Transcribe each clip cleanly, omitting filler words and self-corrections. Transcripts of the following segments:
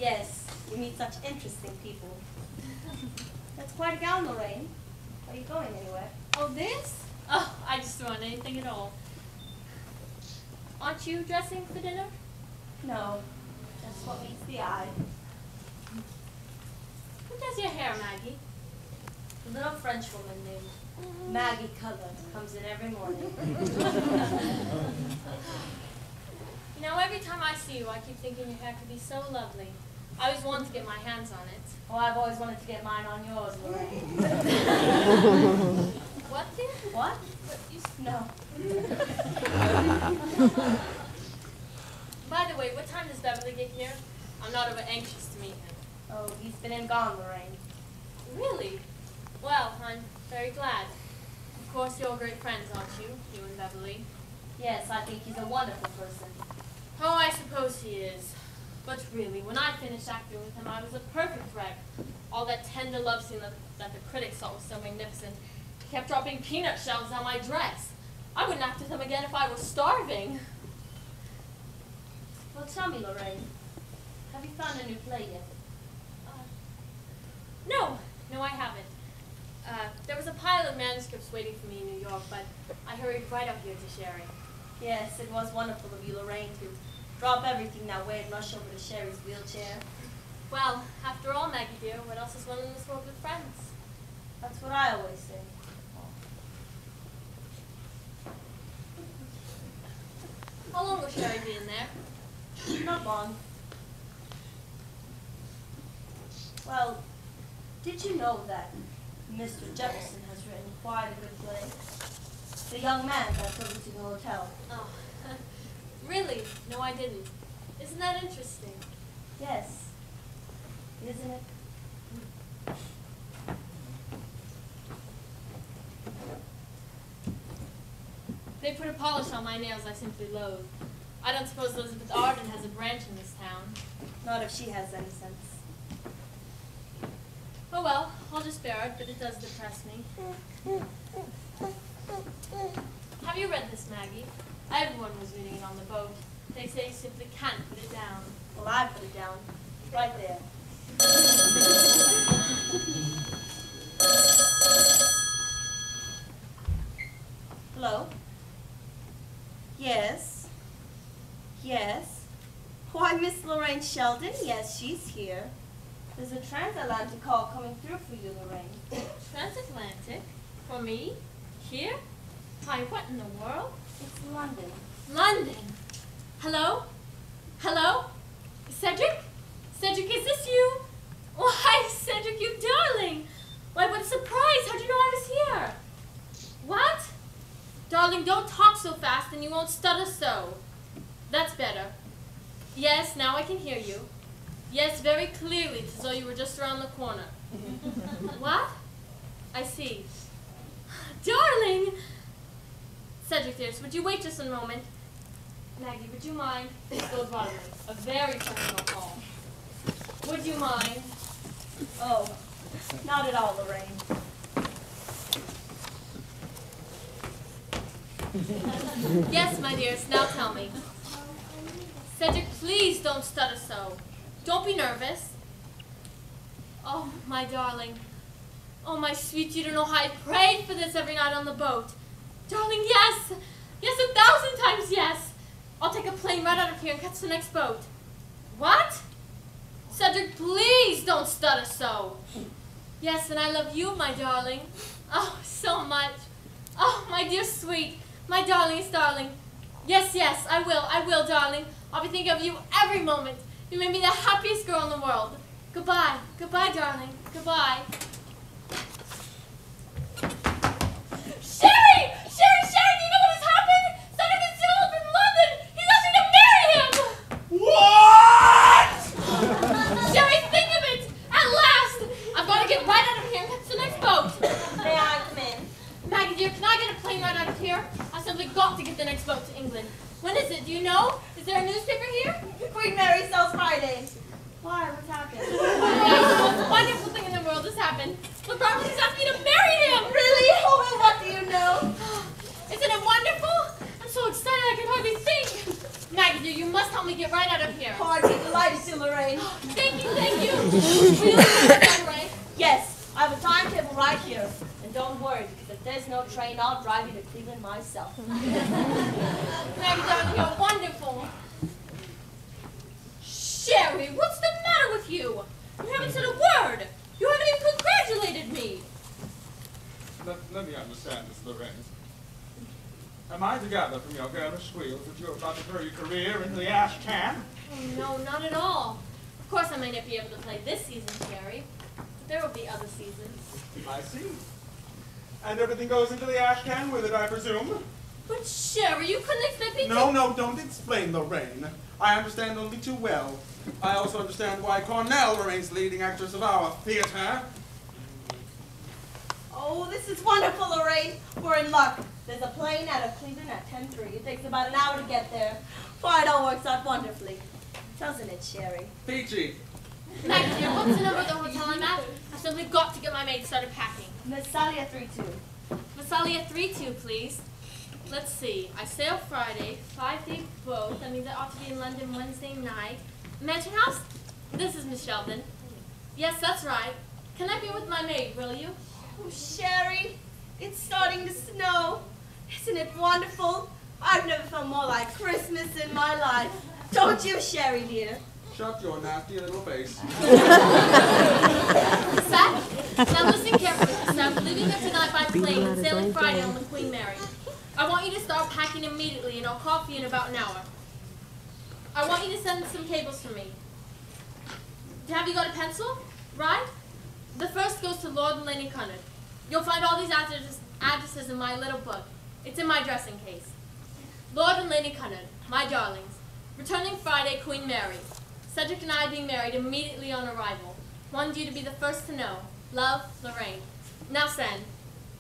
Yes, you meet such interesting people. That's quite a gown, Lorraine. Are you going anywhere? Oh, this? Oh, I just don't want anything at all. Aren't you dressing for dinner? No, that's what meets the eye. Who does your hair, Maggie? A little French woman named Maggie Cutler comes in every morning. You know, every time I see you, I keep thinking your hair could be so lovely. I always wanted to get my hands on it. Oh, I've always wanted to get mine on yours, Lorraine. What, dear? What? No. By the way, what time does Beverly get here? I'm not over anxious to meet him. Oh, he's been and gone, Lorraine. Really? Well, I'm very glad. Of course, you're great friends, aren't you? You and Beverly. Yes, I think he's a wonderful person. Oh, I suppose he is. But really, when I finished acting with him, I was a perfect wreck. All that tender love scene that the critics thought was so magnificent. He kept dropping peanut shells on my dress. I wouldn't act with him again if I were starving. Well, tell me, Lorraine, have you found a new play yet? No, I haven't. There was a pile of manuscripts waiting for me in New York, but I hurried right out here to Sherry. Yes, it was wonderful of you, Lorraine, to drop everything that way and rush over to Sherry's wheelchair. Well, after all, Maggie dear, what else is one in this world but friends? That's what I always say. How long will Sherry be in there? Not long. Well, did you know that Mr. Jefferson has written quite a good play? The young man that took me to the hotel. Oh, really? No, I didn't. Isn't that interesting? Yes. Isn't it? They put a polish on my nails I simply loathe. I don't suppose Elizabeth Arden has a branch in this town. Not if she has any sense. Oh well, I'll just bear it, but it does depress me. Have you read this, Maggie? Everyone was reading it on the boat. They say you simply can't put it down. Well, I put it down. Right there. Hello? Yes? Yes? Why, Miss Lorraine Sheldon? Yes, she's here. There's a transatlantic call coming through for you, Lorraine. Transatlantic? For me? Here? Why, what in the world? It's London. London! Hello? Hello? Cedric? Cedric, is this you? Why, Cedric, you darling! Why, what a surprise! How'd you know I was here? What? Darling, don't talk so fast and you won't stutter so. That's better. Yes, now I can hear you. Yes, very clearly, as though you were just around the corner. What? I see. Darling! Cedric, dearest, would you wait just a moment? Maggie, would you mind? Go Broadway. A very personal call. Would you mind? Oh, not at all, Lorraine. Yes, my dearest, now tell me. Cedric, please don't stutter so. Don't be nervous. Oh, my darling. Oh, my sweet, you don't know how I prayed for this every night on the boat. Darling, yes. Yes, 1,000 times yes. I'll take a plane right out of here and catch the next boat. What? Cedric, please don't stutter so. Yes, and I love you, my darling. Oh, so much. Oh, my dear sweet. My darlingest darling. Yes, yes, I will, darling. I'll be thinking of you every moment. You made me the happiest girl in the world. Goodbye. Goodbye, darling. Goodbye. Sherry! Sherry! Sherry! Do you know what has happened? Cedric is still up in London! He's asking to marry him! What? Sherry, think of it! At last! I've got to get right out of here and catch the next boat. May I come in? Maggie, dear, can I get a plane right out of here? I've simply got to get the next boat to England. When is it? Do you know? Is there a newspaper here? Queen Mary sells Friday. Why? What's happened? The most wonderful thing in the world has happened. Look, Beverly's asked me to marry him! Really? Oh, well, what do you know? Isn't it wonderful? I'm so excited I can hardly think. Maggie, dear, you must help me get right out of here. Oh, I'd be delighted to, Lorraine. Thank you, thank you. Will you understand, right? Yes, I have a timetable right here. And don't worry, because if there's no train, I'll drive you to Cleveland myself. Maggie, darling, you're wonderful. Sherry, what's the matter with you? You haven't said a word. You haven't even congratulated me. Let me understand this, Lorraine. Am I to gather from your girlish squeals that you're about to throw your career into the ash can? Oh, no, not at all. Of course I may not be able to play this season, Sherry. But there will be other seasons. I see. And everything goes into the ash can with it, I presume? But Sherry, you couldn't expect me to... No, don't explain, Lorraine. I understand only too well. I also understand why Cornell remains the leading actress of our theater. Oh, this is wonderful, Lorraine. We're in luck. There's a plane out of Cleveland at 10:03. It takes about an hour to get there. Why, it all works out wonderfully. Doesn't it, Sherry? Peachy. Maggie, dear, what's the number of the hotel I'm at? I've simply got to get my maid started packing. Miss Salia 32. Massalia 3-2, please. Let's see. I sail Friday, 5-day boat. That means I ought to be in London Wednesday night. Mansion House? This is Miss Sheldon. Yes, that's right. Can I be with my maid, will you? Oh, Sherry, it's starting to snow. Isn't it wonderful? I've never felt more like Christmas in my life. Don't you, Sherry, dear? Shut your nasty little face. Seth? Now listen carefully, Seth. We're leaving here tonight by plane and sailing Friday on the Queen Mary. I want you to start packing immediately, and I'll call for you in about an hour. I want you to send some cables for me. Have you got a pencil? Right? The first goes to Lord and Lady Cunard. You'll find all these addresses in my little book. It's in my dressing case. Lord and Lady Cunard, my darlings. Returning Friday, Queen Mary. Cedric and I being married immediately on arrival. Wanted you to be the first to know. Love, Lorraine. Now send.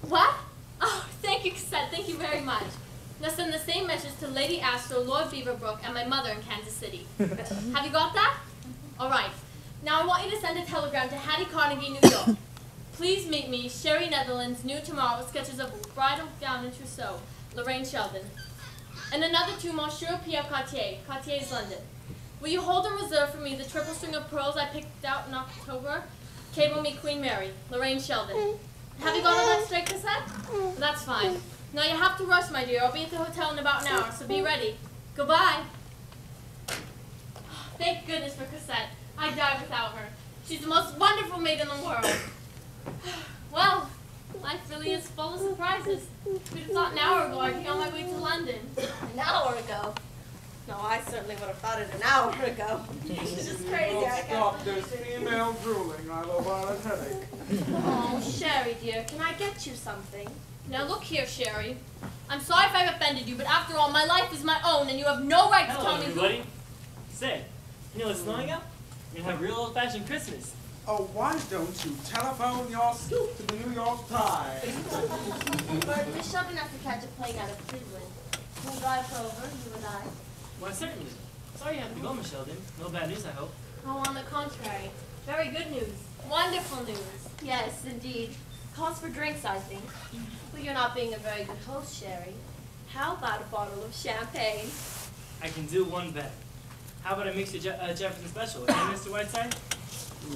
What? Oh, thank you, Cassette. Thank you very much. Now send the same message to Lady Astor, Lord Beaverbrook, and my mother in Kansas City. Have you got that? All right. Now I want you to send a telegram to Hattie Carnegie, New York. Please meet me, Sherry Netherlands, new tomorrow, with sketches of bridal gown and trousseau, Lorraine Sheldon. And another to Monsieur Pierre Cartier, Cartier's London. Will you hold in reserve for me the triple string of pearls I picked out in October? Cable me Queen Mary, Lorraine Sheldon. Have you got all that straight, Cassette? That's fine. Now you have to rush, my dear. I'll be at the hotel in about an hour, so be ready. Goodbye. Thank goodness for Cassette. I'd die without her. She's the most wonderful maid in the world. Well, life really is full of surprises. Who'd have thought an hour ago I'd be on my way to London? An hour ago? No, I certainly would have thought it an hour ago. It's just crazy. I can't Stop this female drooling. I will have a headache. Oh, Sherry, dear, can I get you something? Now look here, Sherry. I'm sorry if I've offended you, but after all, my life is my own, and you have no right to Hello, tell me everybody. Say, you know it's snowing out? We're gonna have real old-fashioned Christmas. Oh, why don't you telephone your scoop to the New York Times? But Miss Sheldon has to catch a plane out of Cleveland. We'll drive her over, you and I. Why, certainly. Sorry you have to go, Miss Sheldon. No bad news, I hope. Oh, on the contrary. Very good news. Wonderful news. Yes, indeed. Calls for drinks, I think. Well, you're not being a very good host, Sherry. How about a bottle of champagne? I can do one better. How about I mix your Jefferson special, okay, Mr. Whiteside?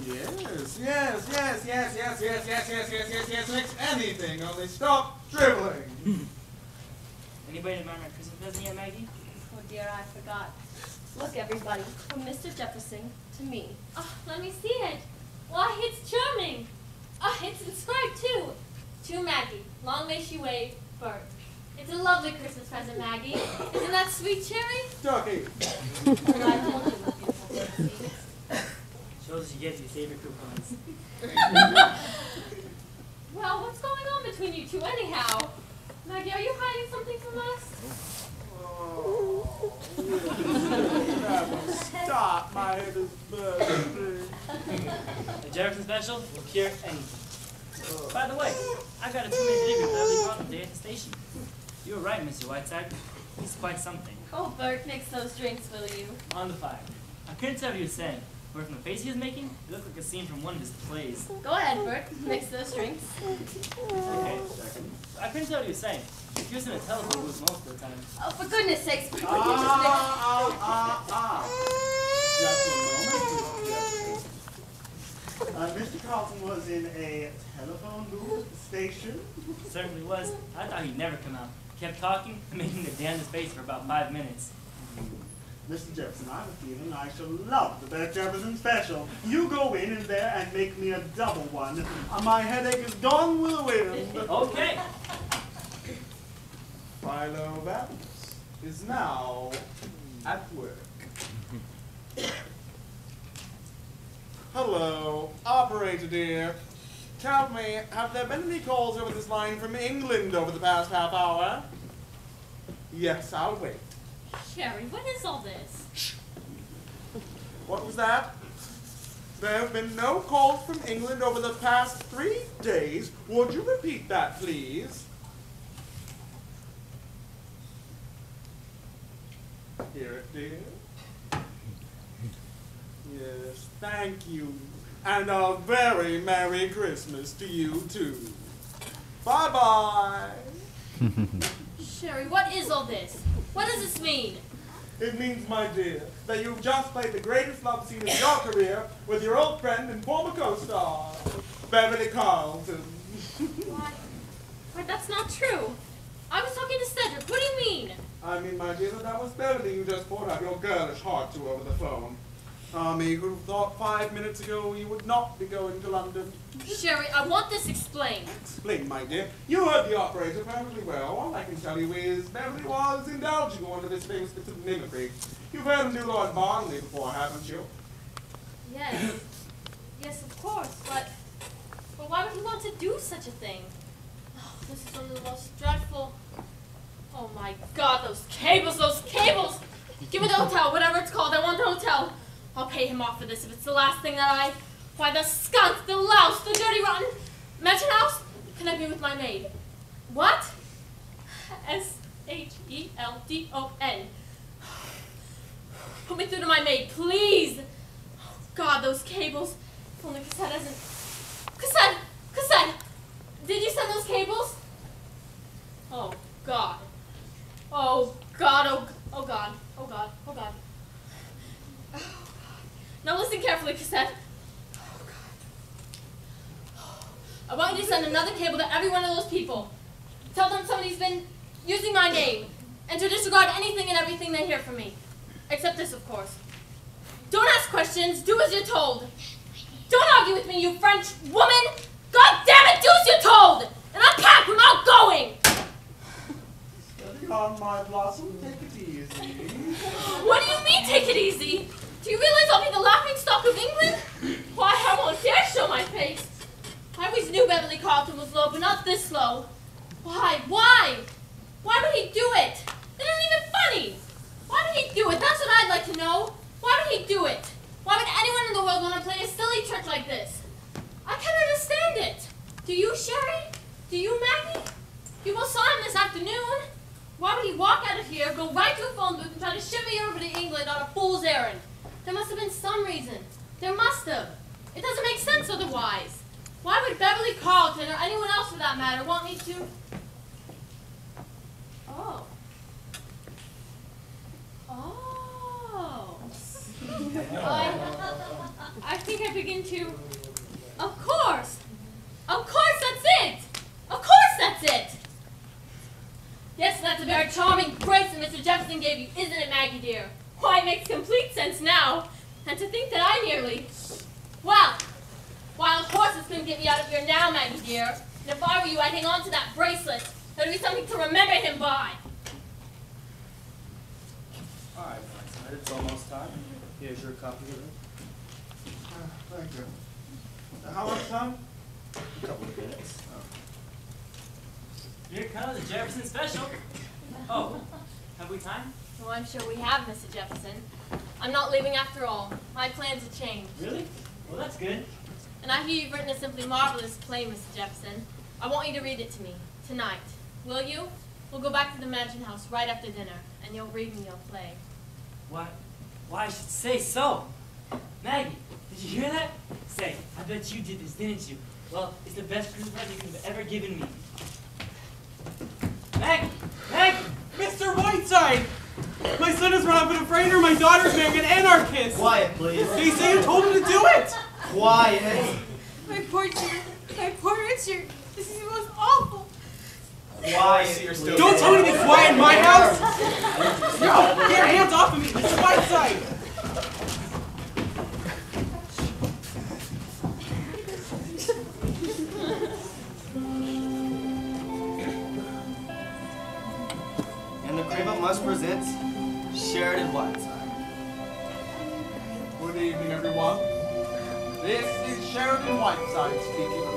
Yes. Mix anything, only stop dribbling. Anybody admire my Christmas present yet, Maggie? Oh dear, I forgot. Look, everybody, from Mr. Jefferson to me. Oh, let me see it. Why, it's charming. Oh, it's inscribed, too. To Maggie. Long may she wave, Bert. It's a lovely Christmas present, Maggie. Isn't that sweet, Cherry? Ducky. Well, I told you it was beautiful. Shows you get your favorite coupons. Well, what's going on between you two, anyhow? Maggie, are you hiding something from us? Oh, stop, my head is burning. The Jefferson special will cure anything. By the way, I got a 2-minute delivery with Beverly Brown today at the station. You were right, Mr. Whiteside. He's quite something. Oh, Bert, mix those drinks, will you? On the fire. I couldn't tell what you were saying. But from the face he was making, it looked like a scene from one of his plays. Go ahead, Bert. Mix those drinks. Okay, I couldn't tell what he was saying. He was in a telephone booth most of the time. Oh, for goodness sakes, Bert, would you just mix... Just a moment, Mr. Carlton was in a telephone booth station. Certainly was. I thought he'd never come out. Kept talking and making the damnedest face for about 5 minutes. Mr. Jefferson, I have a feeling I shall love the Beth Jefferson special. You go in there and make me a double one. My headache is gone with the wind. Okay. Philo Vance is now at work. Hello, operator dear. Tell me, have there been any calls over this line from England over the past half hour? Yes, I'll wait. Sherry, what is all this? What was that? There have been no calls from England over the past 3 days. Would you repeat that, please? Hear it, dear? Yes, thank you. And a very Merry Christmas to you, too. Bye-bye. Sherry, what is all this? What does this mean? It means, my dear, that you've just played the greatest love scene of your career with your old friend and former co-star, Beverly Carlton. Why, that's not true. I was talking to Cedric. What do you mean? I mean, my dear, that was Beverly you just poured out your girlish heart to over the phone. Me who thought 5 minutes ago you would not be going to London. Sherry, I want this explained. Explain, my dear. You heard the operator perfectly well. All I can tell you is Beverly was indulging one of his famous bits of mimicry. You've heard him do Lord Barnley before, haven't you? Yes. Yes, of course, but why would he want to do such a thing? Oh, this is one of the most dreadful... Oh my God, those cables, those cables! Give me the hotel, whatever it's called, I want the hotel. I'll pay him off for this if it's the last thing that I... Why, the skunk, the louse, the dirty, rotten... Mansion house? Connect me with my maid. What? S-H-E-L-D-O-N. Put me through to my maid, please! Oh, God, those cables. If only Cassette hasn't... Cassette! Cassette! Did you send those cables? Oh, God. Oh, God, oh God, oh God, oh God. Now listen carefully, Cassette. Oh, God. I want you to send another cable to every one of those people. Tell them somebody's been using my name, and to disregard anything and everything they hear from me. Except this, of course. Don't ask questions, do as you're told. Don't argue with me, you French woman! God damn it, do as you're told! And unpack, we're not going! Steady on, my blossom, take it easy. What do you mean, take it easy? Do you realize I'll be the laughingstock of England? Why, I won't dare show my face. I always knew Beverly Carlton was low, but not this low. Why? Why? Why would he do it? It isn't even funny. Why would he do it? That's what I'd like to know. Why would he do it? Why would anyone in the world want to play a silly trick like this? I can't understand it. Do you, Sherry? Do you, Maggie? You both saw him this afternoon. Why would he walk out of here, go right to a phone booth, and try to ship me over to England on a fool's errand? There must have been some reason. There must have. It doesn't make sense otherwise. Why would Beverly Carlton, or anyone else for that matter, want me to... Oh. Oh. I think I begin to... Of course! Of course, that's it! Of course, that's it! Yes, that's a very charming bracelet Mr. Jefferson gave you, isn't it, Maggie dear? Why, it makes complete sense now. And to think that I nearly... Well, wild horses couldn't get me out of here now, Maggie dear. And if I were you, I'd hang on to that bracelet. There'd be something to remember him by. All right, Vincent, it's almost time. Here's your copy of it. Thank you. How much time? A couple of minutes. Here comes the Jefferson special. Oh, have we time? Oh, I'm sure we have, Mr. Jefferson. I'm not leaving after all. My plans have changed. Really? Well, that's good. And I hear you've written a simply marvelous play, Mr. Jefferson. I want you to read it to me, tonight. Will you? We'll go back to the mansion house right after dinner, and you'll read me your play. Why, I should say so. Maggie, did you hear that? Say, I bet you did this, didn't you? Well, it's the best Christmas present you could have ever given me. Maggie! Maggie! Mr. Whiteside! My son has run off with a friend or my daughter's marrying an anarchist! Quiet, please. They say you told him to do it! Quiet. My poor Richard. My poor Richard. This is the most awful. Quiet. Don't tell me to be quiet in my house! No! Get your hands off of me, Mr. Whiteside! And the Crable must present Sheridan Whiteside. Good evening, everyone. This is Sheridan Whiteside speaking.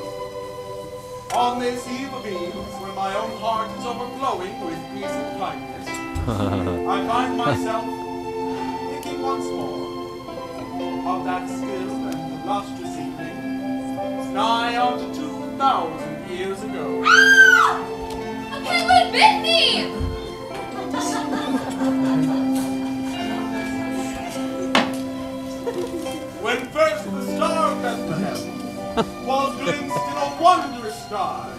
On this eve of eves, when my own heart is overflowing with peace and kindness, I find myself thinking once more of that still and lustrous evening, nigh on to 2,000 years ago. A penguin bit me! When first the star of Bethlehem was glimpsed in a wondrous sky.